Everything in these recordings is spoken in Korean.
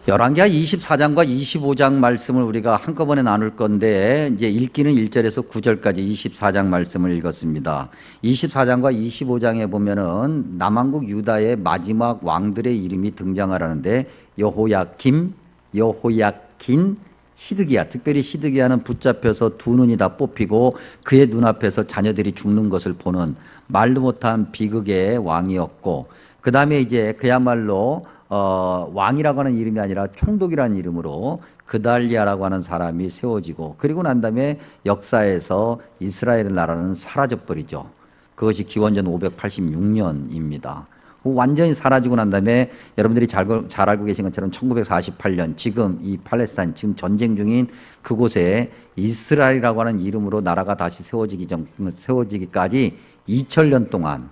열왕기하 24장과 25장 말씀을 우리가 한꺼번에 나눌 건데 이제 읽기는 1절에서 9절까지 24장 말씀을 읽었습니다. 24장과 25장에 보면은 남왕국 유다의 마지막 왕들의 이름이 등장하라는데 여호야김, 여호야킨, 시드기야, 특별히 시드기야는 붙잡혀서 두 눈이 다 뽑히고 그의 눈앞에서 자녀들이 죽는 것을 보는 말도 못한 비극의 왕이었고, 그 다음에 이제 그야말로 왕이라고 하는 이름이 아니라 총독이라는 이름으로 그달리아라고 하는 사람이 세워지고, 그리고 난 다음에 역사에서 이스라엘 나라는 사라져버리죠. 그것이 기원전 586년입니다. 완전히 사라지고 난 다음에 여러분들이 잘 알고 계신 것처럼 1948년 지금 이 팔레스타인 지금 전쟁 중인 그곳에 이스라엘이라고 하는 이름으로 나라가 다시 세워지기까지 2000년 동안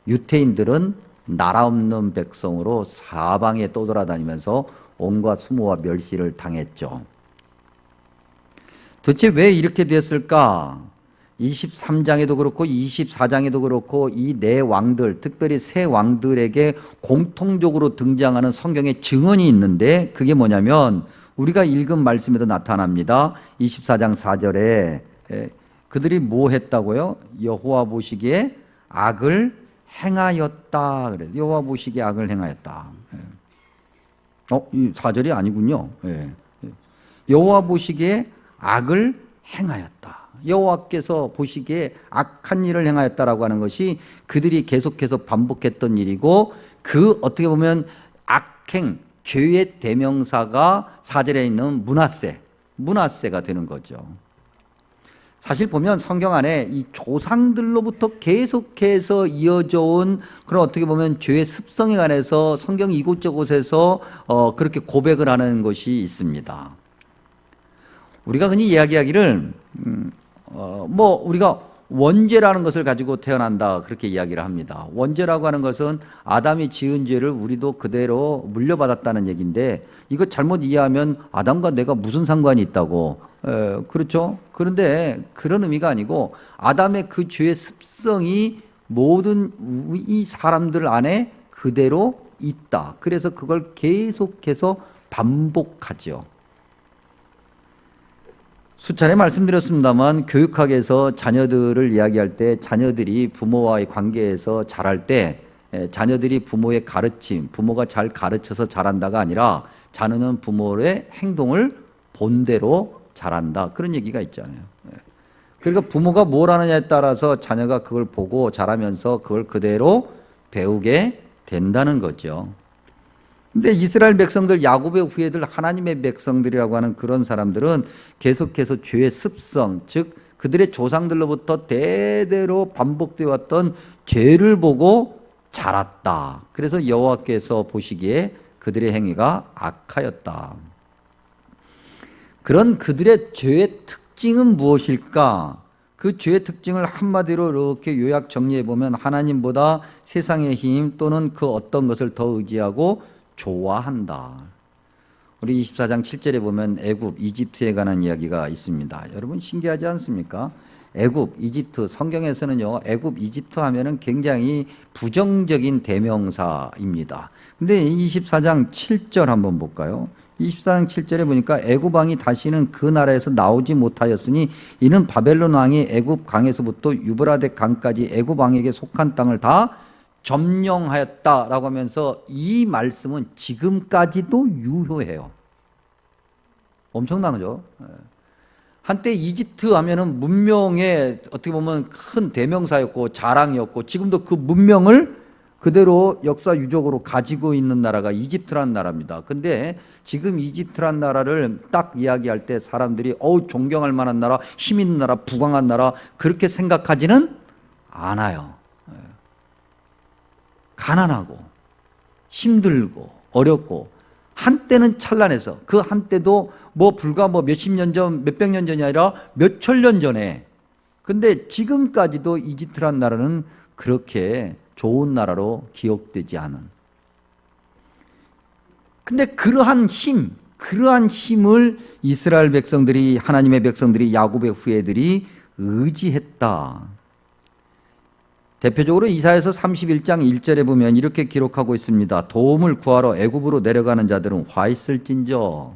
유태인들은 나라 없는 백성으로 사방에 떠돌아다니면서 온갖 수모와 멸시를 당했죠. 도대체 왜 이렇게 됐을까? 23장에도 그렇고 24장에도 그렇고 이 네 왕들, 특별히 세 왕들에게 공통적으로 등장하는 성경의 증언이 있는데, 그게 뭐냐면 우리가 읽은 말씀에도 나타납니다. 24장 4절에 그들이 뭐 했다고요? 여호와 보시기에 악을 행하였다. 그래. 여호와 보시기에 악을 행하였다. 이 4절이 아니군요. 여호와 보시기에 악을 행하였다. 여호와께서 보시기에 악한 일을 행하였다라고 하는 것이 그들이 계속해서 반복했던 일이고, 그 어떻게 보면 악행, 죄의 대명사가 4절에 있는 므낫세가 되는 거죠. 사실 보면 성경 안에 이 조상들로부터 계속해서 이어져 온 그런 어떻게 보면 죄의 습성에 관해서 성경 이곳저곳에서 그렇게 고백을 하는 것이 있습니다. 우리가 흔히 이야기하기를 우리가 원죄라는 것을 가지고 태어난다, 그렇게 이야기를 합니다. 원죄라고 하는 것은 아담이 지은 죄를 우리도 그대로 물려받았다는 얘기인데, 이거 잘못 이해하면 아담과 내가 무슨 상관이 있다고, 그렇죠? 그런데 그런 의미가 아니고 아담의 그 죄의 습성이 모든 이 사람들 안에 그대로 있다. 그래서 그걸 계속해서 반복하죠. 수차례 말씀드렸습니다만 교육학에서 자녀들을 이야기할 때 자녀들이 부모와의 관계에서 자랄 때 자녀들이 부모의 가르침, 부모가 잘 가르쳐서 자란다가 아니라 자녀는 부모의 행동을 본대로 자란다, 그런 얘기가 있잖아요. 그러니까 부모가 뭘 하느냐에 따라서 자녀가 그걸 보고 자라면서 그걸 그대로 배우게 된다는 거죠. 근데 이스라엘 백성들, 야곱의 후예들, 하나님의 백성들이라고 하는 그런 사람들은 계속해서 죄의 습성, 즉 그들의 조상들로부터 대대로 반복되어 왔던 죄를 보고 자랐다. 그래서 여호와께서 보시기에 그들의 행위가 악하였다. 그런 그들의 죄의 특징은 무엇일까? 그 죄의 특징을 한마디로 이렇게 요약 정리해 보면 하나님보다 세상의 힘 또는 그 어떤 것을 더 의지하고 좋아한다. 우리 24장 7절에 보면 애굽, 이집트에 관한 이야기가 있습니다. 여러분 신기하지 않습니까? 애굽, 이집트, 성경에서는요, 애굽, 이집트 하면은 굉장히 부정적인 대명사입니다. 근데 24장 7절 한번 볼까요? 24장 7절에 보니까 애굽 왕이 다시는 그 나라에서 나오지 못하였으니 이는 바벨론 왕이 애굽 강에서부터 유브라데 강까지 애굽 왕에게 속한 땅을 다 점령하였다라고 하면서 이 말씀은 지금까지도 유효해요. 엄청난 거죠. 한때 이집트 하면은 문명의 어떻게 보면 큰 대명사였고 자랑이었고, 지금도 그 문명을 그대로 역사 유적으로 가지고 있는 나라가 이집트라는 나라입니다. 근데 지금 이집트라는 나라를 딱 이야기할 때 사람들이 존경할 만한 나라, 힘 있는 나라, 부강한 나라, 그렇게 생각하지는 않아요. 가난하고 힘들고 어렵고, 한때는 찬란해서 그 한때도 불과 몇십 년 전, 몇백 년 전이 아니라 몇천 년 전에, 근데 지금까지도 이집트란 나라는 그렇게 좋은 나라로 기억되지 않은, 근데 그러한 힘을 이스라엘 백성들이, 하나님의 백성들이, 야곱의 후예들이 의지했다. 대표적으로 이사야서 31장 1절에 보면 이렇게 기록하고 있습니다. 도움을 구하러 애굽으로 내려가는 자들은 화 있을진저.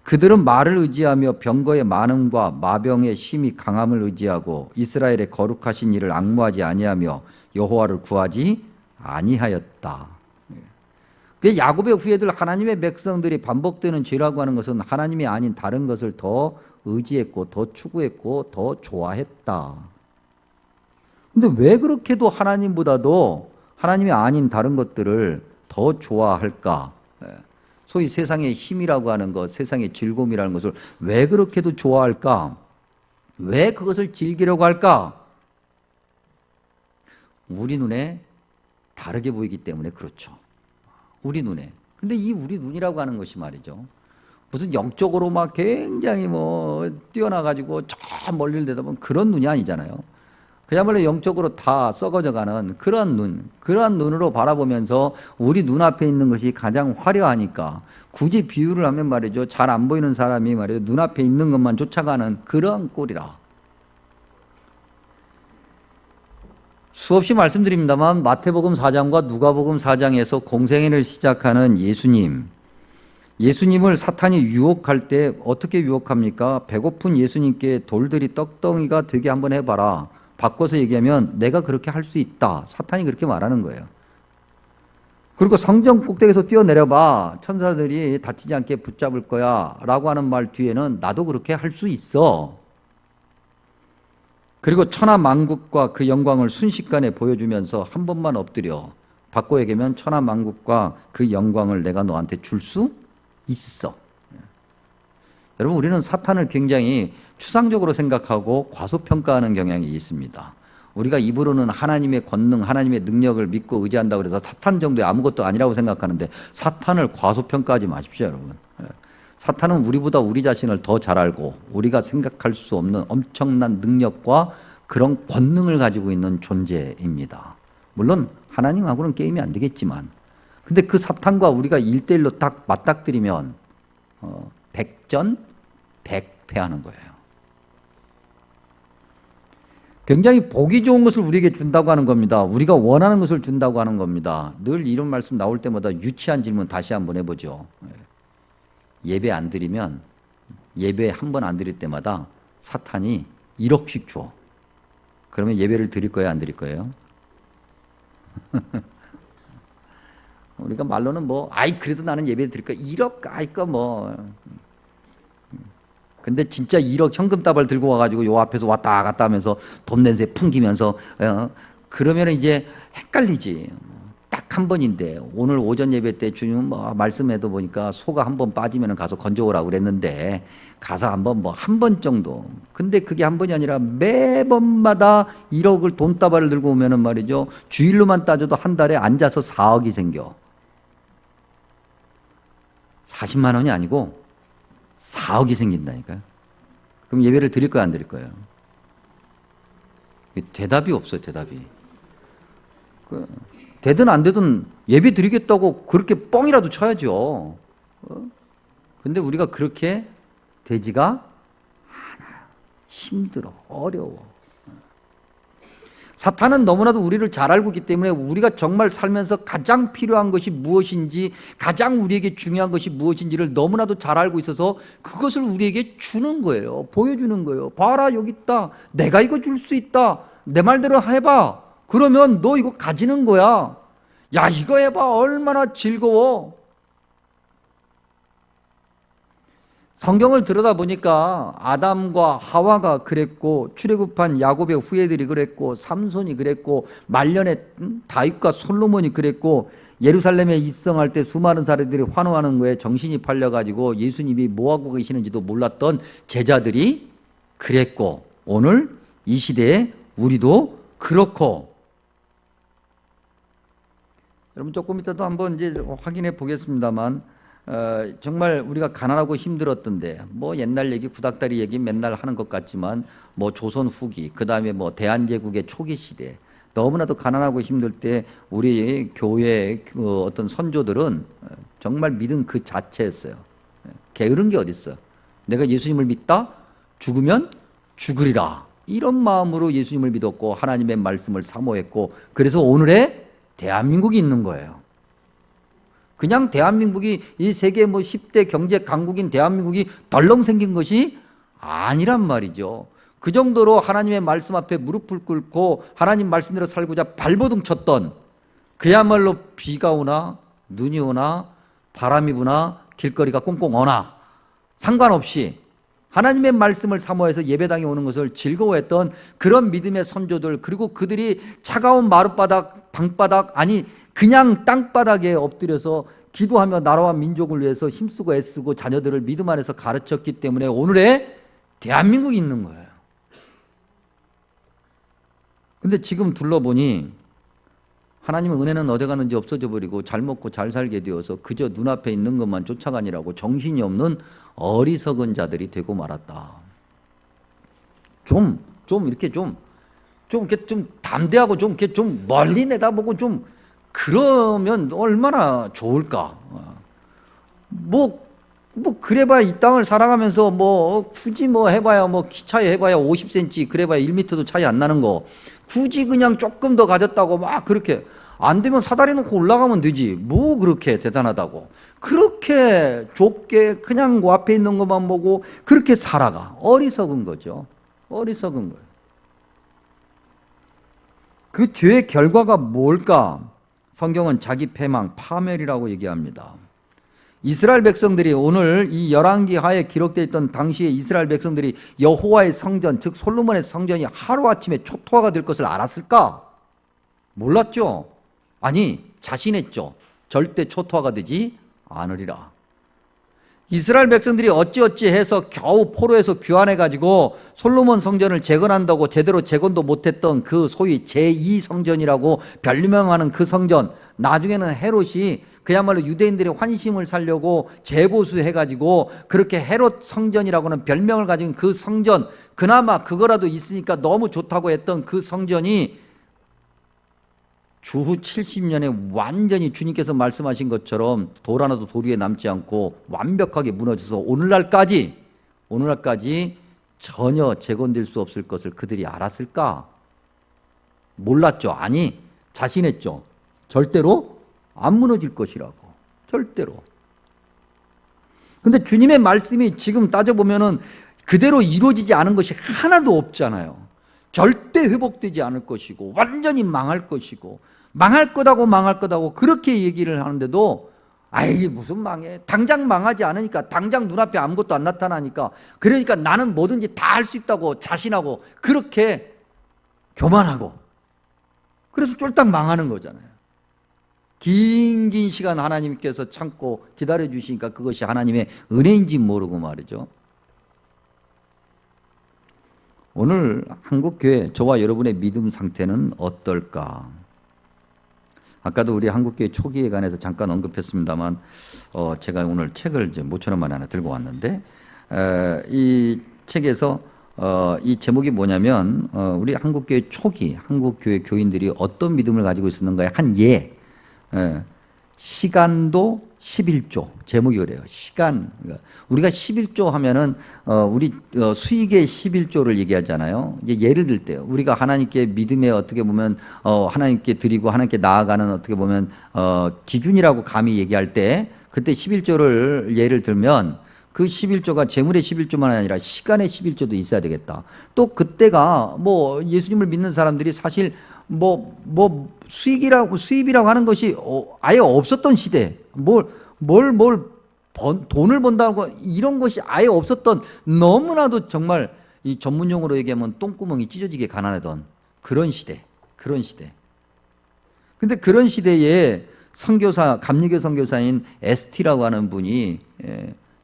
그들은 말을 의지하며 병거의 많음과 마병의 심히 강함을 의지하고 이스라엘의 거룩하신 이를 앙모하지 아니하며 여호와를 구하지 아니하였다. 그 야곱의 후예들 하나님의 백성들이 반복되는 죄라고 하는 것은 하나님이 아닌 다른 것을 더 의지했고 더 추구했고 더 좋아했다. 근데 왜 그렇게도 하나님보다도 하나님이 아닌 다른 것들을 더 좋아할까? 소위 세상의 힘이라고 하는 것, 세상의 즐거움이라는 것을 왜 그렇게도 좋아할까? 왜 그것을 즐기려고 할까? 우리 눈에 다르게 보이기 때문에 그렇죠. 우리 눈에. 근데 이 우리 눈이라고 하는 것이 말이죠. 무슨 영적으로 막 굉장히 뭐 뛰어나가지고 저 멀리를 내다보면 그런 눈이 아니잖아요. 그야말로 영적으로 다 썩어져 가는 그런 눈, 그러한 눈으로 바라보면서 우리 눈앞에 있는 것이 가장 화려하니까 굳이 비유를 하면 말이죠. 잘 안 보이는 사람이 말이죠. 눈앞에 있는 것만 쫓아가는 그런 꼴이라. 수없이 말씀드립니다만 마태복음 4장과 누가복음 4장에서 공생애를 시작하는 예수님을 사탄이 유혹할 때 어떻게 유혹합니까? 배고픈 예수님께 돌들이 떡덩이가 되게 한번 해봐라. 바꿔서 얘기하면 내가 그렇게 할 수 있다. 사탄이 그렇게 말하는 거예요. 그리고 성전 꼭대기에서 뛰어내려봐. 천사들이 다치지 않게 붙잡을 거야. 라고 하는 말 뒤에는 나도 그렇게 할 수 있어. 그리고 천하 만국과 그 영광을 순식간에 보여주면서 한 번만 엎드려. 바꿔 얘기하면 천하 만국과 그 영광을 내가 너한테 줄 수 있어. 여러분, 우리는 사탄을 굉장히 추상적으로 생각하고 과소평가하는 경향이 있습니다. 우리가 입으로는 하나님의 권능, 하나님의 능력을 믿고 의지한다고 해서 사탄 정도의 아무것도 아니라고 생각하는데 사탄을 과소평가하지 마십시오, 여러분. 사탄은 우리보다 우리 자신을 더 잘 알고 우리가 생각할 수 없는 엄청난 능력과 그런 권능을 가지고 있는 존재입니다. 물론 하나님하고는 게임이 안 되겠지만, 근데 그 사탄과 우리가 1대1로 딱 맞닥뜨리면 백전 백패하는 거예요. 굉장히 보기 좋은 것을 우리에게 준다고 하는 겁니다. 우리가 원하는 것을 준다고 하는 겁니다. 늘 이런 말씀 나올 때마다 유치한 질문 다시 한번 해보죠. 예배 안 드리면, 예배 한 번 안 드릴 때마다 사탄이 1억씩 줘. 그러면 예배를 드릴 거예요, 안 드릴 거예요? 우리가 말로는 뭐, 아이, 그래도 나는 예배 드릴 거야. 1억, 아이, 뭐. 근데 진짜 1억 현금다발 들고 와가지고 요 앞에서 왔다 갔다 하면서 돈 냄새 풍기면서, 그러면 이제 헷갈리지. 딱 한 번인데, 오늘 오전 예배 때 주님 뭐 말씀해도 보니까 소가 한 번 빠지면 가서 건져오라고 그랬는데, 가서 한번 뭐 한 번 정도. 근데 그게 한 번이 아니라 매번마다 1억을 돈다발을 들고 오면은 말이죠. 주일로만 따져도 한 달에 앉아서 4억이 생겨. 40만 원이 아니고 4억이 생긴다니까요. 그럼 예배를 드릴 거야, 안 드릴 거예요? 대답이 없어요, 대답이. 되든 안 되든 예배 드리겠다고 그렇게 뻥이라도 쳐야죠. 근데 우리가 그렇게 되지가 않아요. 힘들어, 어려워. 사탄은 너무나도 우리를 잘 알고 있기 때문에 우리가 정말 살면서 가장 필요한 것이 무엇인지, 가장 우리에게 중요한 것이 무엇인지를 너무나도 잘 알고 있어서 그것을 우리에게 주는 거예요. 보여주는 거예요. 봐라, 여기 있다. 내가 이거 줄 수 있다. 내 말대로 해봐. 그러면 너 이거 가지는 거야. 야, 이거 해봐. 얼마나 즐거워. 성경을 들여다보니까 아담과 하와가 그랬고, 출애굽한 야곱의 후예들이 그랬고, 삼손이 그랬고, 말년에 다윗과 솔로몬이 그랬고, 예루살렘에 입성할 때 수많은 사람들이 환호하는 거에 정신이 팔려가지고 예수님이 뭐하고 계시는지도 몰랐던 제자들이 그랬고, 오늘 이 시대에 우리도 그렇고. 여러분, 조금 이따도 한번 이제 확인해 보겠습니다만, 정말 우리가 가난하고 힘들었던데, 뭐 옛날 얘기, 구닥다리 얘기 맨날 하는 것 같지만, 뭐 조선 후기, 그 다음에 뭐 대한제국의 초기 시대, 너무나도 가난하고 힘들 때 우리 교회의 그 어떤 선조들은 정말 믿음 그 자체였어요. 게으른 게 어딨어. 내가 예수님을 믿다? 죽으면 죽으리라. 이런 마음으로 예수님을 믿었고 하나님의 말씀을 사모했고 그래서 오늘의 대한민국이 있는 거예요. 그냥 대한민국이 이 세계 10대 경제 강국인 대한민국이 덜렁 생긴 것이 아니란 말이죠. 그 정도로 하나님의 말씀 앞에 무릎을 꿇고 하나님 말씀대로 살고자 발버둥 쳤던, 그야말로 비가 오나 눈이 오나 바람이 부나 길거리가 꽁꽁 어나 상관없이 하나님의 말씀을 사모해서 예배당에 오는 것을 즐거워했던 그런 믿음의 선조들, 그리고 그들이 차가운 마룻바닥, 방바닥, 아니 그냥 땅바닥에 엎드려서 기도하며 나라와 민족을 위해서 힘쓰고 애쓰고 자녀들을 믿음 안에서 가르쳤기 때문에 오늘의 대한민국이 있는 거예요. 근데 지금 둘러보니 하나님의 은혜는 어디 갔는지 없어져 버리고 잘 먹고 잘 살게 되어서 그저 눈앞에 있는 것만 쫓아가니라고 정신이 없는 어리석은 자들이 되고 말았다. 이렇게 담대하고 이렇게 좀 멀리 내다보고 좀 그러면 얼마나 좋을까. 그래봐야 이 땅을 살아가면서 굳이 해봐야 키차이 해봐야 50cm, 그래봐야 1m도 차이 안 나는 거, 굳이 그냥 조금 더 가졌다고 막 그렇게 안 되면 사다리 놓고 올라가면 되지. 그렇게 대단하다고 그렇게 좁게 그냥 앞에 있는 것만 보고 그렇게 살아가. 어리석은 거죠. 어리석은 거예요. 그 죄의 결과가 뭘까? 성경은 자기 패망, 파멸이라고 얘기합니다. 이스라엘 백성들이 오늘 이 열왕기 하에 기록되어 있던 당시의 이스라엘 백성들이 여호와의 성전, 즉 솔로몬의 성전이 하루아침에 초토화가 될 것을 알았을까? 몰랐죠. 아니, 자신했죠. 절대 초토화가 되지 않으리라. 이스라엘 백성들이 어찌어찌 해서 겨우 포로에서 귀환해가지고 솔로몬 성전을 재건한다고 제대로 재건도 못했던 그 소위 제2성전이라고 별명하는 그 성전, 나중에는 헤롯이 그야말로 유대인들의 환심을 살려고 재보수해가지고 그렇게 헤롯 성전이라고는 별명을 가진 그 성전, 그나마 그거라도 있으니까 너무 좋다고 했던 그 성전이 주후 70년에 완전히 주님께서 말씀하신 것처럼 돌 하나도 돌 위에 남지 않고 완벽하게 무너져서 오늘날까지 전혀 재건될 수 없을 것을 그들이 알았을까? 몰랐죠. 아니, 자신했죠. 절대로 안 무너질 것이라고. 절대로. 근데 주님의 말씀이 지금 따져보면은 그대로 이루어지지 않은 것이 하나도 없잖아요. 절대 회복되지 않을 것이고 완전히 망할 것이고 망할 거다고 그렇게 얘기를 하는데도 이게 무슨 망해? 당장 망하지 않으니까, 당장 눈앞에 아무것도 안 나타나니까, 그러니까 나는 뭐든지 다 할 수 있다고 자신하고 그렇게 교만하고 그래서 쫄딱 망하는 거잖아요. 긴 시간 하나님께서 참고 기다려 주시니까 그것이 하나님의 은혜인지 모르고 말이죠. 오늘 한국교회, 저와 여러분의 믿음 상태는 어떨까? 아까도 우리 한국교회 초기에 관해서 잠깐 언급했습니다만 제가 오늘 책을 이제 모처럼 만에 하나 들고 왔는데 이 책에서 이 제목이 뭐냐면 우리 한국교회 초기 한국교회 교인들이 어떤 믿음을 가지고 있었는가의 한 예. 시간도 11조, 제목이 그래요. 시간. 우리가 11조 하면은 우리 수익의 11조를 얘기하잖아요. 이제 예를 들 때요. 우리가 하나님께 믿음에 어떻게 보면 하나님께 드리고 하나님께 나아가는 어떻게 보면 기준이라고 감히 얘기할 때 그때 11조를 예를 들면 그 11조가 재물의 11조만 아니라 시간의 11조도 있어야 되겠다. 또 그때가 예수님을 믿는 사람들이 사실 수입이라고 하는 것이 아예 없었던 시대, 돈을 번다고 이런 것이 아예 없었던, 너무나도 정말 이 전문용어로 얘기하면 똥구멍이 찢어지게 가난하던 그런 시대. 근데 그런 시대에 선교사, 감리교 선교사인 에스티라고 하는 분이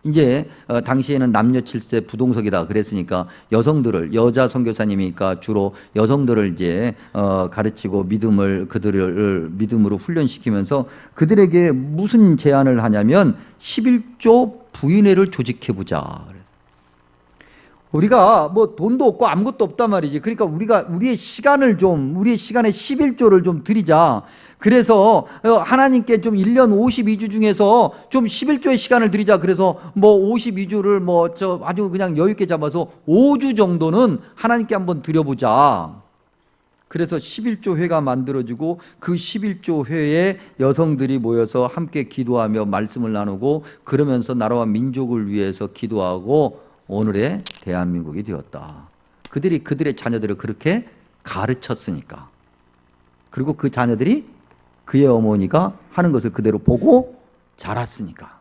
이제 당시에는 남녀 7세 부동석이다 그랬으니까 여자 선교사님이니까 주로 여성들을 이제 가르치고 그들을 믿음으로 훈련시키면서 그들에게 무슨 제안을 하냐면 11조 부인회를 조직해 보자. 우리가 뭐 돈도 없고 아무것도 없단 말이지. 그러니까 우리가 우리의 시간의 11조를 좀 드리자. 그래서 하나님께 좀 1년 52주 중에서 좀 11조의 시간을 드리자. 그래서 뭐 52주를 뭐 저 아주 그냥 여유 있게 잡아서 5주 정도는 하나님께 한번 드려보자. 그래서 11조 회가 만들어지고 그 11조 회에 여성들이 모여서 함께 기도하며 말씀을 나누고 그러면서 나라와 민족을 위해서 기도하고 오늘의 대한민국이 되었다. 그들이 그들의 자녀들을 그렇게 가르쳤으니까. 그리고 그 자녀들이 그의 어머니가 하는 것을 그대로 보고 자랐으니까.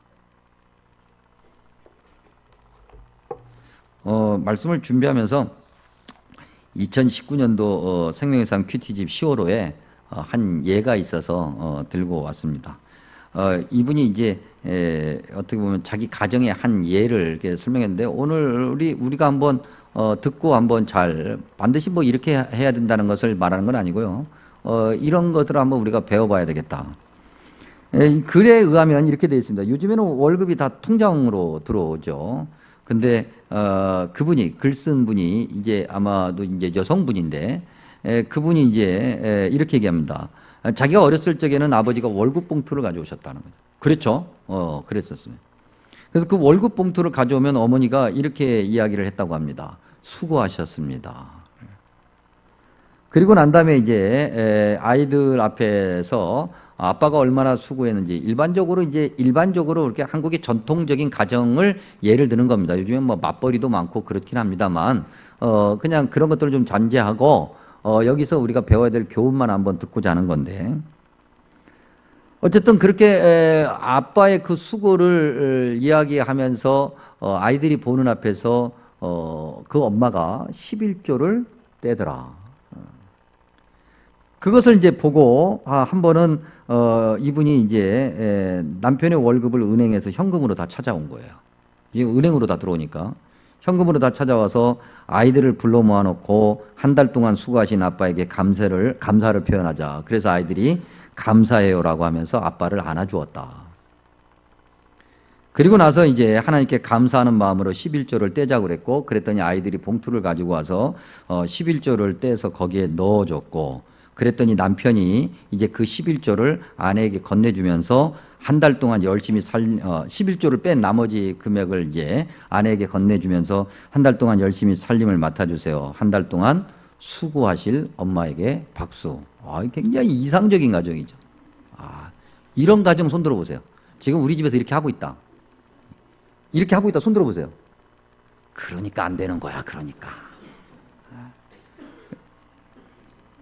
말씀을 준비하면서 2019년도 생명의상 큐티집 10월호에 한 예가 있어서 들고 왔습니다. 이분이 이제 어떻게 보면 자기 가정의 한 예를 이렇게 설명했는데 오늘 우리가 한번 듣고 한번 잘 반드시 뭐 이렇게 해야 된다는 것을 말하는 건 아니고요. 이런 것들을 한번 우리가 배워봐야 되겠다. 글에 의하면 이렇게 되어 있습니다. 요즘에는 월급이 다 통장으로 들어오죠. 근데 그분이 글 쓴 분이 이제 아마도 이제 여성분인데 그분이 이제 이렇게 얘기합니다. 자기가 어렸을 적에는 아버지가 월급 봉투를 가져오셨다는 거죠. 그렇죠? 그랬었어요. 그래서 그 월급 봉투를 가져오면 어머니가 이렇게 이야기를 했다고 합니다. 수고하셨습니다. 그리고 난 다음에 이제 아이들 앞에서 아빠가 얼마나 수고했는지 일반적으로 이렇게 한국의 전통적인 가정을 예를 드는 겁니다. 요즘에 뭐 맞벌이도 많고 그렇긴 합니다만 그냥 그런 것들을 좀 잔재하고 여기서 우리가 배워야 될 교훈만 한번 듣고자 하는 건데 어쨌든 그렇게 아빠의 그 수고를 이야기하면서 아이들이 보는 앞에서 그 엄마가 11조를 떼더라. 그것을 이제 보고 한 번은 이분이 이제 남편의 월급을 은행에서 현금으로 다 찾아온 거예요. 이게 은행으로 다 들어오니까 현금으로 다 찾아와서 아이들을 불러 모아놓고 한 달 동안 수고하신 아빠에게 감사를 표현하자. 그래서 아이들이 감사해요라고 하면서 아빠를 안아주었다. 그리고 나서 이제 하나님께 감사하는 마음으로 11조를 떼자고 그랬고 그랬더니 아이들이 봉투를 가지고 와서 11조를 떼서 거기에 넣어줬고 그랬더니 남편이 이제 그 11조를 아내에게 건네주면서 한 달 동안 열심히 11조를 뺀 나머지 금액을 이제 아내에게 건네주면서 한 달 동안 열심히 살림을 맡아주세요. 한 달 동안 수고하실 엄마에게 박수. 굉장히 이상적인 가정이죠. 이런 가정 손 들어보세요. 지금 우리 집에서 이렇게 하고 있다. 이렇게 하고 있다. 손 들어보세요. 그러니까 안 되는 거야. 그러니까.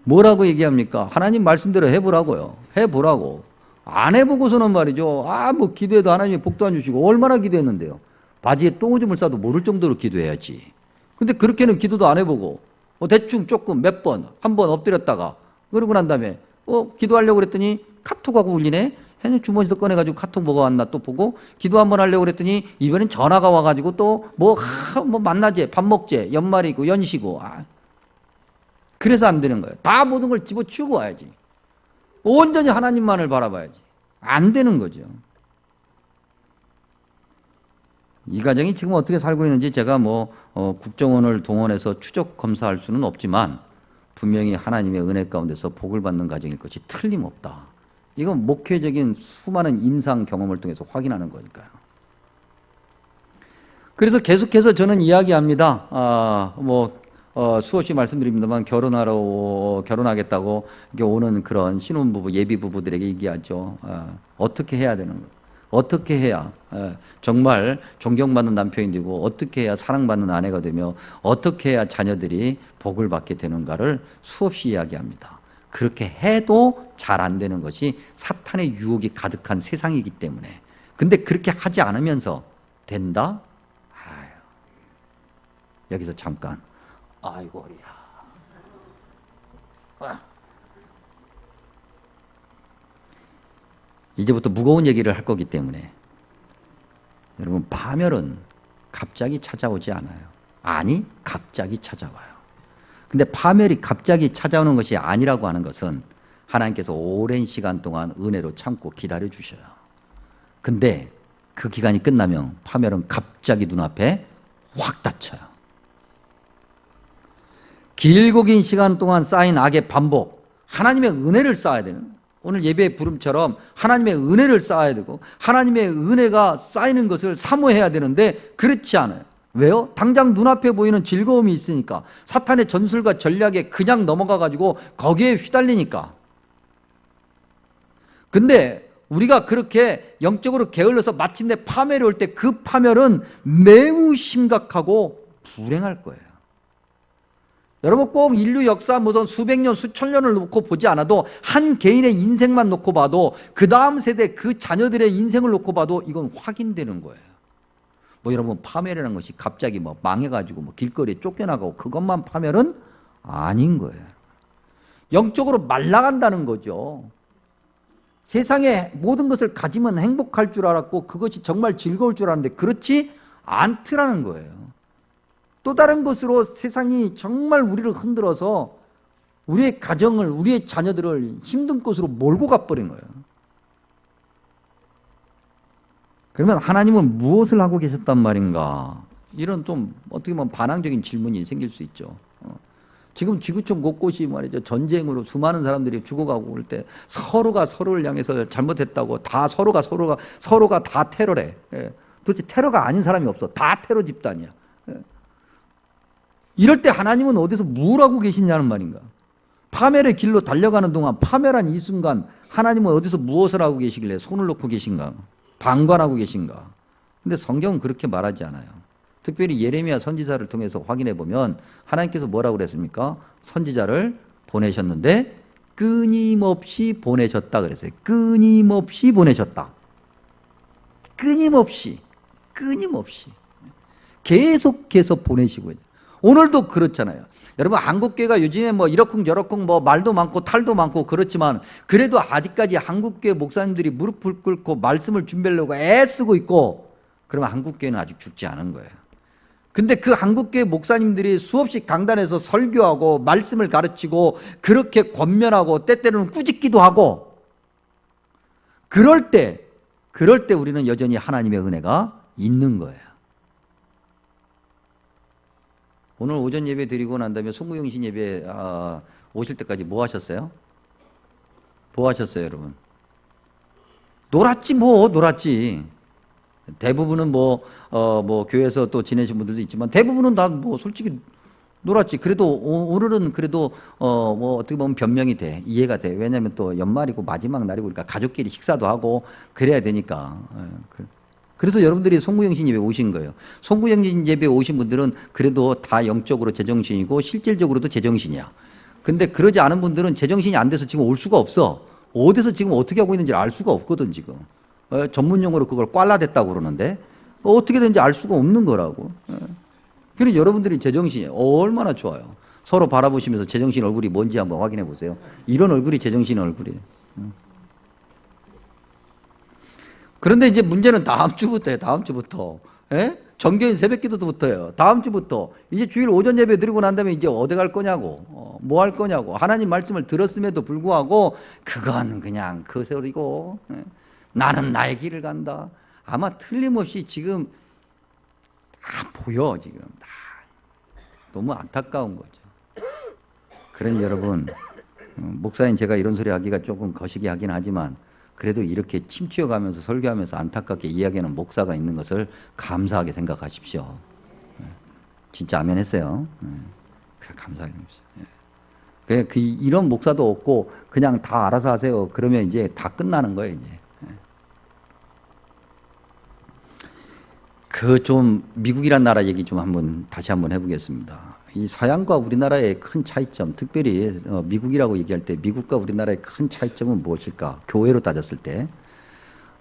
뭐라고 얘기합니까? 하나님 말씀대로 해보라고요. 해보라고. 안 해보고서는 말이죠. 뭐 기도해도 하나님이 복도 안 주시고 얼마나 기도했는데요. 바지에 똥오줌을 싸도 모를 정도로 기도해야지. 근데 그렇게는 기도도 안 해보고 대충 조금 몇 번, 한 번 엎드렸다가 그러고 난 다음에 기도하려고 그랬더니 카톡하고 울리네. 주머니에서 꺼내가지고 카톡 뭐가 왔나 또 보고 기도 한번 하려고 그랬더니 이번엔 전화가 와가지고 또 뭐 만나재, 밥 먹재, 연말이고 연시고. 그래서 안 되는 거예요. 다 모든 걸 집어치우고 와야지. 온전히 하나님만을 바라봐야지. 안 되는 거죠. 이 가정이 지금 어떻게 살고 있는지 제가 국정원을 동원해서 추적 검사할 수는 없지만 분명히 하나님의 은혜 가운데서 복을 받는 가정일 것이 틀림없다. 이건 목회적인 수많은 임상 경험을 통해서 확인하는 거니까요. 그래서 계속해서 저는 이야기합니다. 수없이 말씀드립니다만 결혼하겠다고 오는 그런 신혼부부, 예비부부들에게 얘기하죠. 어떻게 해야 되는 거예요? 어떻게 해야 정말 존경받는 남편이 되고 어떻게 해야 사랑받는 아내가 되며 어떻게 해야 자녀들이 복을 받게 되는가를 수없이 이야기합니다. 그렇게 해도 잘 안 되는 것이 사탄의 유혹이 가득한 세상이기 때문에. 근데 그렇게 하지 않으면서 된다? 여기서 잠깐. 아이고 어리야. 이제부터 무거운 얘기를 할 거기 때문에 여러분 파멸은 갑자기 찾아오지 않아요. 아니 갑자기 찾아와요. 근데 파멸이 갑자기 찾아오는 것이 아니라고 하는 것은 하나님께서 오랜 시간 동안 은혜로 참고 기다려 주셔요. 근데 그 기간이 끝나면 파멸은 갑자기 눈앞에 확 닫혀요. 길고 긴 시간 동안 쌓인 악의 반복, 하나님의 은혜를 쌓아야 되는, 오늘 예배의 부름처럼 하나님의 은혜를 쌓아야 되고 하나님의 은혜가 쌓이는 것을 사모해야 되는데 그렇지 않아요. 왜요? 당장 눈앞에 보이는 즐거움이 있으니까, 사탄의 전술과 전략에 그냥 넘어가 가지고 거기에 휘달리니까. 근데 우리가 그렇게 영적으로 게을러서 마침내 파멸이 올 때 그 파멸은 매우 심각하고 불행할 거예요. 여러분, 꼭 인류 역사 무슨 수백 년 수천 년을 놓고 보지 않아도 한 개인의 인생만 놓고 봐도, 그 다음 세대 그 자녀들의 인생을 놓고 봐도 이건 확인되는 거예요. 뭐 여러분, 파멸이라는 것이 갑자기 뭐 망해가지고 뭐 길거리에 쫓겨나가고 그것만 파멸은 아닌 거예요. 영적으로 말라간다는 거죠. 세상에 모든 것을 가지면 행복할 줄 알았고 그것이 정말 즐거울 줄 알았는데 그렇지 않더라는 거예요. 또 다른 것으로 세상이 정말 우리를 흔들어서 우리의 가정을, 우리의 자녀들을 힘든 곳으로 몰고 가버린 거예요. 그러면 하나님은 무엇을 하고 계셨단 말인가? 이런 좀 어떻게 보면 반항적인 질문이 생길 수 있죠. 지금 지구촌 곳곳이 말이죠, 전쟁으로 수많은 사람들이 죽어가고 그럴 때 서로가 서로를 향해서 잘못했다고 다 서로가 다 테러래. 도대체 테러가 아닌 사람이 없어. 다 테러 집단이야. 이럴 때 하나님은 어디서 뭘 하고 계시냐는 말인가? 파멸의 길로 달려가는 동안, 파멸한 이 순간 하나님은 어디서 무엇을 하고 계시길래 손을 놓고 계신가? 방관하고 계신가? 근데 성경은 그렇게 말하지 않아요. 특별히 예레미야 선지자를 통해서 확인해 보면 하나님께서 뭐라고 그랬습니까? 선지자를 보내셨는데 끊임없이 보내셨다 그랬어요. 끊임없이 보내셨다. 끊임없이 계속해서 보내시고, 오늘도 그렇잖아요. 여러분, 한국교회가 요즘에 뭐 이러쿵저러쿵 뭐 말도 많고 탈도 많고 그렇지만 그래도 아직까지 한국교회 목사님들이 무릎을 꿇고 말씀을 준비하려고 애쓰고 있고, 그러면 한국교회는 아직 죽지 않은 거예요. 근데 그 한국교회 목사님들이 수없이 강단에서 설교하고 말씀을 가르치고 그렇게 권면하고 때때로는 꾸짖기도 하고, 그럴 때 우리는 여전히 하나님의 은혜가 있는 거예요. 오늘 오전 예배 드리고 난 다음에 송구영신 예배 오실 때까지 뭐 하셨어요? 뭐 하셨어요, 여러분? 놀았지. 대부분은 뭐 교회에서 또 지내신 분들도 있지만 대부분은 다 뭐 솔직히 놀았지. 그래도 오늘은 그래도 뭐 어떻게 보면 변명이 돼. 이해가 돼. 왜냐하면 또 연말이고 마지막 날이고 그러니까 가족끼리 식사도 하고 그래야 되니까. 그래서 여러분들이 송구영신 예배 오신 거예요. 송구영신 예배 오신 분들은 그래도 다 영적으로 제정신이고 실질적으로도 제정신이야. 근데 그러지 않은 분들은 제정신이 안 돼서 지금 올 수가 없어. 어디서 지금 어떻게 하고 있는지 알 수가 없거든, 지금. 전문 용어로 그걸 꽐라댔다고 그러는데 어떻게 되는지 알 수가 없는 거라고. 그래서 여러분들이 제정신이 얼마나 좋아요. 서로 바라보시면서 제정신 얼굴이 뭔지 한번 확인해 보세요. 이런 얼굴이 제정신 얼굴이에요. 그런데 이제 문제는 다음 주부터예요. 다음 주부터. 정교인 새벽기도부터예요. 다음 주부터. 이제 주일 오전 예배 드리고 난 다음에 이제 어디 갈 거냐고, 뭐 할 거냐고. 하나님 말씀을 들었음에도 불구하고 그건 그냥 그 소리고, 나는 나의 길을 간다. 아마 틀림없이 지금 다 보여. 지금 다 너무 안타까운 거죠. 그러니 여러분, 목사님 제가 이런 소리 하기가 조금 거시기 하긴 하지만 그래도 이렇게 침투해가면서 설교하면서 안타깝게 이야기하는 목사가 있는 것을 감사하게 생각하십시오. 진짜 아멘 했어요. 그래, 감사하게 생각하십시오. 이런 목사도 없고 그냥 다 알아서 하세요. 그러면 이제 다 끝나는 거예요. 이제. 좀 미국이란 나라 얘기 좀 다시 한번 해보겠습니다. 이 서양과 우리나라의 큰 차이점, 특별히 미국이라고 얘기할 때 미국과 우리나라의 큰 차이점은 무엇일까? 교회로 따졌을 때,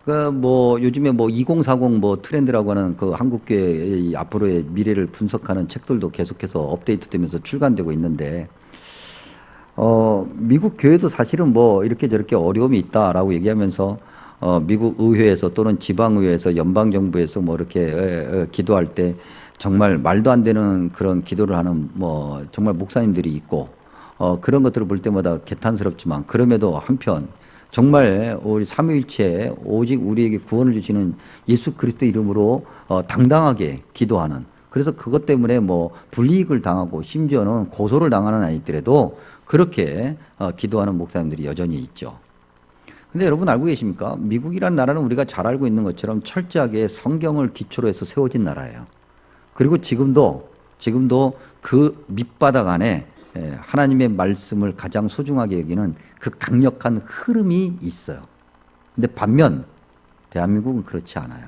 요즘에 2040 트렌드라고 하는 그 한국교회의 앞으로의 미래를 분석하는 책들도 계속해서 업데이트되면서 출간되고 있는데, 미국 교회도 사실은 이렇게 저렇게 어려움이 있다라고 얘기하면서 미국 의회에서 또는 지방의회에서 연방정부에서 이렇게 기도할 때 정말 말도 안 되는 그런 기도를 하는 정말 목사님들이 있고, 그런 것들을 볼 때마다 개탄스럽지만 그럼에도 한편 정말 우리 삼위일체 오직 우리에게 구원을 주시는 예수 그리스도 이름으로 당당하게 기도하는 그래서 그것 때문에 뭐 불이익을 당하고 심지어는 고소를 당하는 아이들에도 그렇게 기도하는 목사님들이 여전히 있죠. 근데 여러분 알고 계십니까? 미국이라는 나라는 우리가 잘 알고 있는 것처럼 철저하게 성경을 기초로 해서 세워진 나라예요. 그리고 지금도 그 밑바닥 안에 하나님의 말씀을 가장 소중하게 여기는 그 강력한 흐름이 있어요. 근데 반면 대한민국은 그렇지 않아요.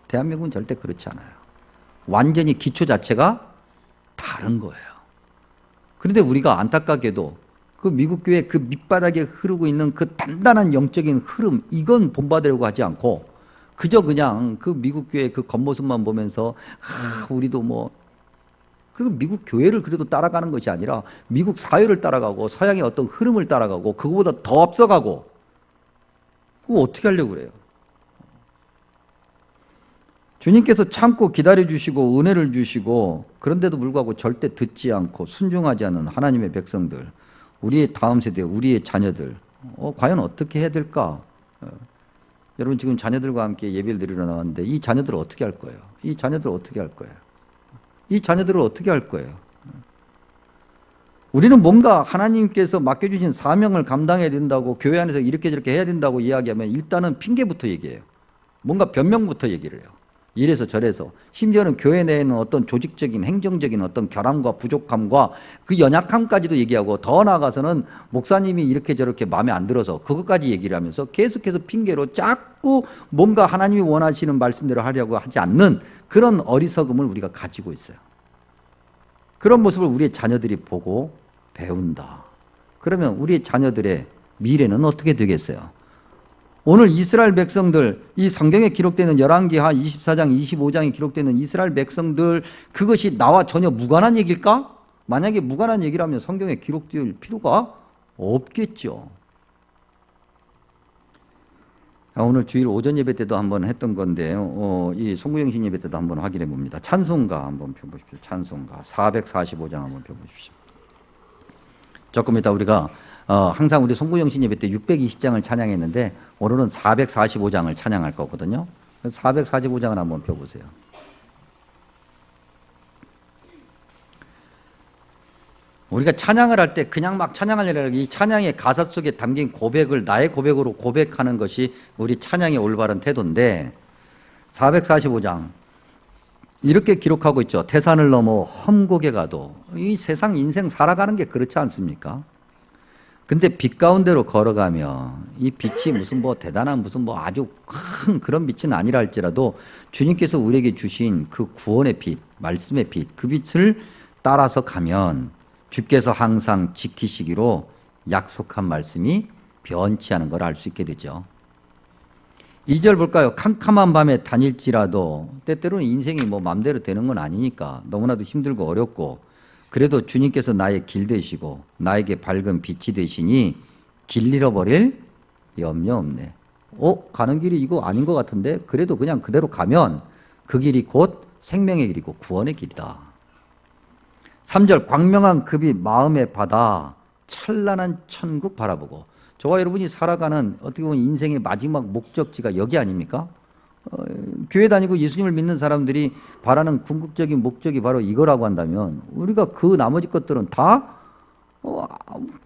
대한민국은 절대 그렇지 않아요. 완전히 기초 자체가 다른 거예요. 그런데 우리가 안타깝게도 그 미국 교회 그 밑바닥에 흐르고 있는 그 단단한 영적인 흐름, 이건 본받으려고 하지 않고 그저 그냥 그 미국 교회 그 겉모습만 보면서 우리도 뭐 그 미국 교회를 그래도 따라가는 것이 아니라 미국 사회를 따라가고 서양의 어떤 흐름을 따라가고 그거보다 더 앞서가고, 그거 어떻게 하려고 그래요? 주님께서 참고 기다려주시고 은혜를 주시고 그런데도 불구하고 절대 듣지 않고 순종하지 않는 하나님의 백성들, 우리의 다음 세대, 우리의 자녀들 과연 어떻게 해야 될까? 여러분 지금 자녀들과 함께 예배를 드리러 나왔는데 이 자녀들을 어떻게 할 거예요? 이 자녀들을 어떻게 할 거예요? 이 자녀들을 어떻게 할 거예요? 우리는 뭔가 하나님께서 맡겨주신 사명을 감당해야 된다고 교회 안에서 이렇게 저렇게 해야 된다고 이야기하면 일단은 핑계부터 얘기해요. 뭔가 변명부터 얘기를 해요. 이래서 저래서, 심지어는 교회 내에는 어떤 조직적인 행정적인 어떤 결함과 부족함과 그 연약함까지도 얘기하고, 더 나아가서는 목사님이 이렇게 저렇게 마음에 안 들어서 그것까지 얘기를 하면서 계속해서 핑계로 자꾸 뭔가 하나님이 원하시는 말씀대로 하려고 하지 않는 그런 어리석음을 우리가 가지고 있어요. 그런 모습을 우리의 자녀들이 보고 배운다. 그러면 우리의 자녀들의 미래는 어떻게 되겠어요? 오늘 이스라엘 백성들, 이 성경에 기록되는 열왕기하 24장, 25장에 기록되는 이스라엘 백성들, 그것이 나와 전혀 무관한 얘기일까? 만약에 무관한 얘기라면 성경에 기록될 필요가 없겠죠. 오늘 주일 오전 예배 때도 한번 했던 건데요. 이 송구영신 예배 때도 한번 확인해 봅니다. 찬송가 한번 펴보십시오. 찬송가 445장 한번 펴보십시오. 조금 이따 우리가 항상 우리 송구영신 예배 때 620장을 찬양했는데 오늘은 445장을 찬양할 거거든요. 445장을 한번 펴보세요. 우리가 찬양을 할 때 그냥 막 찬양하려고, 이 찬양의 가사 속에 담긴 고백을 나의 고백으로 고백하는 것이 우리 찬양의 올바른 태도인데, 445장 이렇게 기록하고 있죠. 태산을 넘어 험곡에 가도. 이 세상 인생 살아가는 게 그렇지 않습니까? 근데 빛 가운데로 걸어가며 이 빛이 무슨 뭐 대단한 무슨 뭐 아주 큰 그런 빛은 아니라 할지라도 주님께서 우리에게 주신 그 구원의 빛, 말씀의 빛, 그 빛을 따라서 가면 주께서 항상 지키시기로 약속한 말씀이 변치 않은 걸 알 수 있게 되죠. 2절 볼까요? 캄캄한 밤에 다닐지라도, 때때로는 인생이 뭐 맘대로 되는 건 아니니까 너무나도 힘들고 어렵고, 그래도 주님께서 나의 길 되시고 나에게 밝은 빛이 되시니 길 잃어버릴 염려 없네. 가는 길이 이거 아닌 것 같은데 그래도 그냥 그대로 가면 그 길이 곧 생명의 길이고 구원의 길이다. 3절 광명한 급이 마음의 바다, 찬란한 천국 바라보고. 저와 여러분이 살아가는 어떻게 보면 인생의 마지막 목적지가 여기 아닙니까? 교회 다니고 예수님을 믿는 사람들이 바라는 궁극적인 목적이 바로 이거라고 한다면 우리가 그 나머지 것들은 다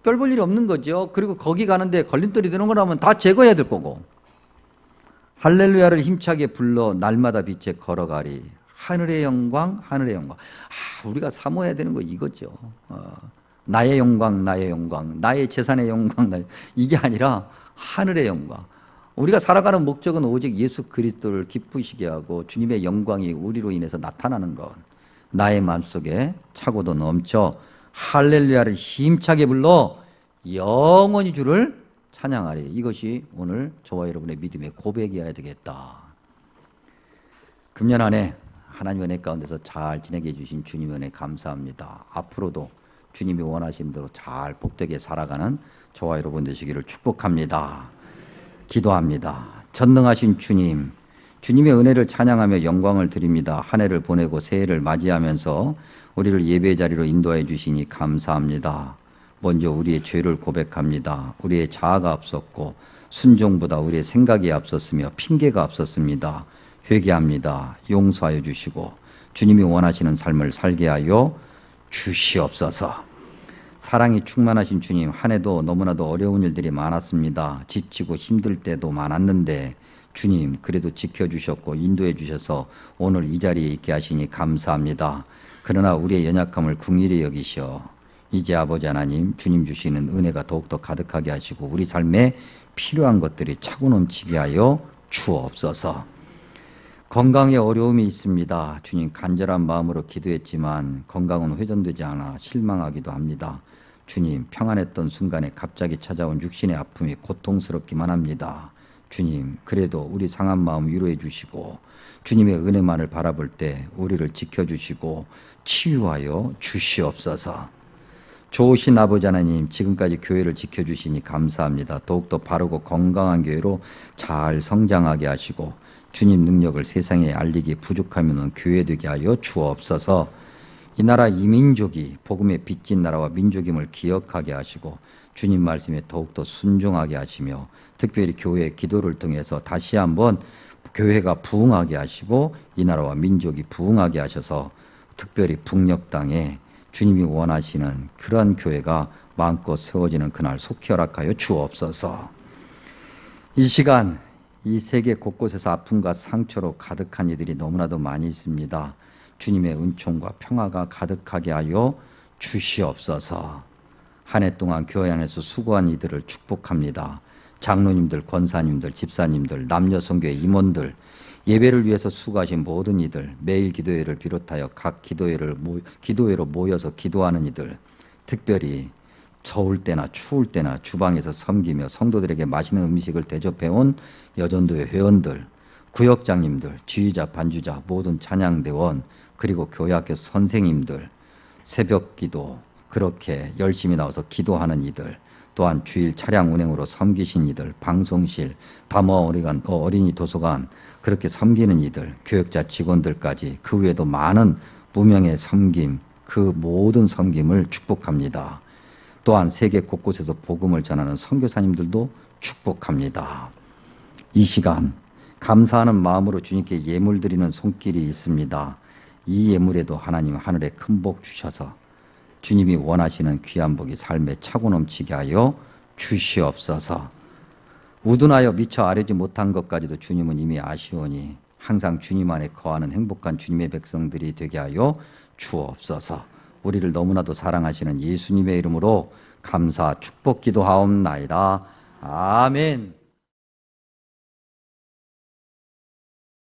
별 볼 일이 없는 거죠. 그리고 거기 가는데 걸림돌이 되는 거라면 다 제거해야 될 거고. 할렐루야를 힘차게 불러 날마다 빛에 걸어가리. 하늘의 영광, 하늘의 영광. 우리가 사모해야 되는 거 이거죠. 나의 영광, 나의 영광, 나의 재산의 영광, 이게 아니라 하늘의 영광. 우리가 살아가는 목적은 오직 예수 그리스도를 기쁘시게 하고 주님의 영광이 우리로 인해서 나타나는 것. 나의 마음속에 차고도 넘쳐 할렐루야를 힘차게 불러 영원히 주를 찬양하리. 이것이 오늘 저와 여러분의 믿음의 고백이어야 되겠다. 금년 한 해 하나님의 은혜 가운데서 잘 지내게 해주신 주님의 은혜 감사합니다. 앞으로도 주님이 원하시는 대로 잘 복되게 살아가는 저와 여러분 되시기를 축복합니다. 기도합니다. 전능하신 주님, 주님의 은혜를 찬양하며 영광을 드립니다. 한 해를 보내고 새해를 맞이하면서 우리를 예배의 자리로 인도해 주시니 감사합니다. 먼저 우리의 죄를 고백합니다. 우리의 자아가 앞섰고 순종보다 우리의 생각이 앞섰으며 핑계가 앞섰습니다. 회개합니다. 용서하여 주시고 주님이 원하시는 삶을 살게 하여 주시옵소서. 사랑이 충만하신 주님, 한 해도 너무나도 어려운 일들이 많았습니다. 지치고 힘들 때도 많았는데 주님 그래도 지켜주셨고 인도해 주셔서 오늘 이 자리에 있게 하시니 감사합니다. 그러나 우리의 연약함을 긍휼히 여기시어 이제 아버지 하나님 주님 주시는 은혜가 더욱더 가득하게 하시고 우리 삶에 필요한 것들이 차고 넘치게 하여 주옵소서. 건강에 어려움이 있습니다. 주님 간절한 마음으로 기도했지만 건강은 회전되지 않아 실망하기도 합니다. 주님 평안했던 순간에 갑자기 찾아온 육신의 아픔이 고통스럽기만 합니다. 주님 그래도 우리 상한 마음 위로해 주시고 주님의 은혜만을 바라볼 때 우리를 지켜주시고 치유하여 주시옵소서. 좋으신 아버지 하나님 지금까지 교회를 지켜주시니 감사합니다. 더욱더 바르고 건강한 교회로 잘 성장하게 하시고 주님 능력을 세상에 알리기 부족함이 없는 교회 되게 하여 주옵소서. 이 나라 이 민족이 복음의 빚진 나라와 민족임을 기억하게 하시고 주님 말씀에 더욱더 순종하게 하시며 특별히 교회의 기도를 통해서 다시 한번 교회가 부흥하게 하시고 이 나라와 민족이 부흥하게 하셔서 특별히 북녘 땅에 주님이 원하시는 그러한 교회가 마음껏 세워지는 그날 속히 허락하여 주옵소서. 이 시간 이 세계 곳곳에서 아픔과 상처로 가득한 이들이 너무나도 많이 있습니다. 주님의 은총과 평화가 가득하게 하여 주시옵소서. 한 해 동안 교회 안에서 수고한 이들을 축복합니다. 장로님들, 권사님들, 집사님들, 남녀 성교회 임원들, 예배를 위해서 수고하신 모든 이들, 매일 기도회를 비롯하여 각 기도회로 모여서 기도하는 이들, 특별히 더울 때나 추울 때나 주방에서 섬기며 성도들에게 맛있는 음식을 대접해온 여전도회 회원들, 구역장님들, 지휘자, 반주자, 모든 찬양대원, 그리고 교회학교 선생님들, 새벽기도 그렇게 열심히 나와서 기도하는 이들, 또한 주일 차량 운행으로 섬기신 이들, 방송실, 담화 어린이 도서관 그렇게 섬기는 이들, 교역자 직원들까지 그 외에도 많은 무명의 섬김, 그 모든 섬김을 축복합니다. 또한 세계 곳곳에서 복음을 전하는 선교사님들도 축복합니다. 이 시간 감사하는 마음으로 주님께 예물 드리는 손길이 있습니다. 이 예물에도 하나님 하늘에 큰 복 주셔서 주님이 원하시는 귀한 복이 삶에 차고 넘치게 하여 주시옵소서. 우둔하여 미처 아뢰지 못한 것까지도 주님은 이미 아시오니 항상 주님 안에 거하는 행복한 주님의 백성들이 되게 하여 주옵소서. 우리를 너무나도 사랑하시는 예수님의 이름으로 감사 축복 기도하옵나이다. 아멘.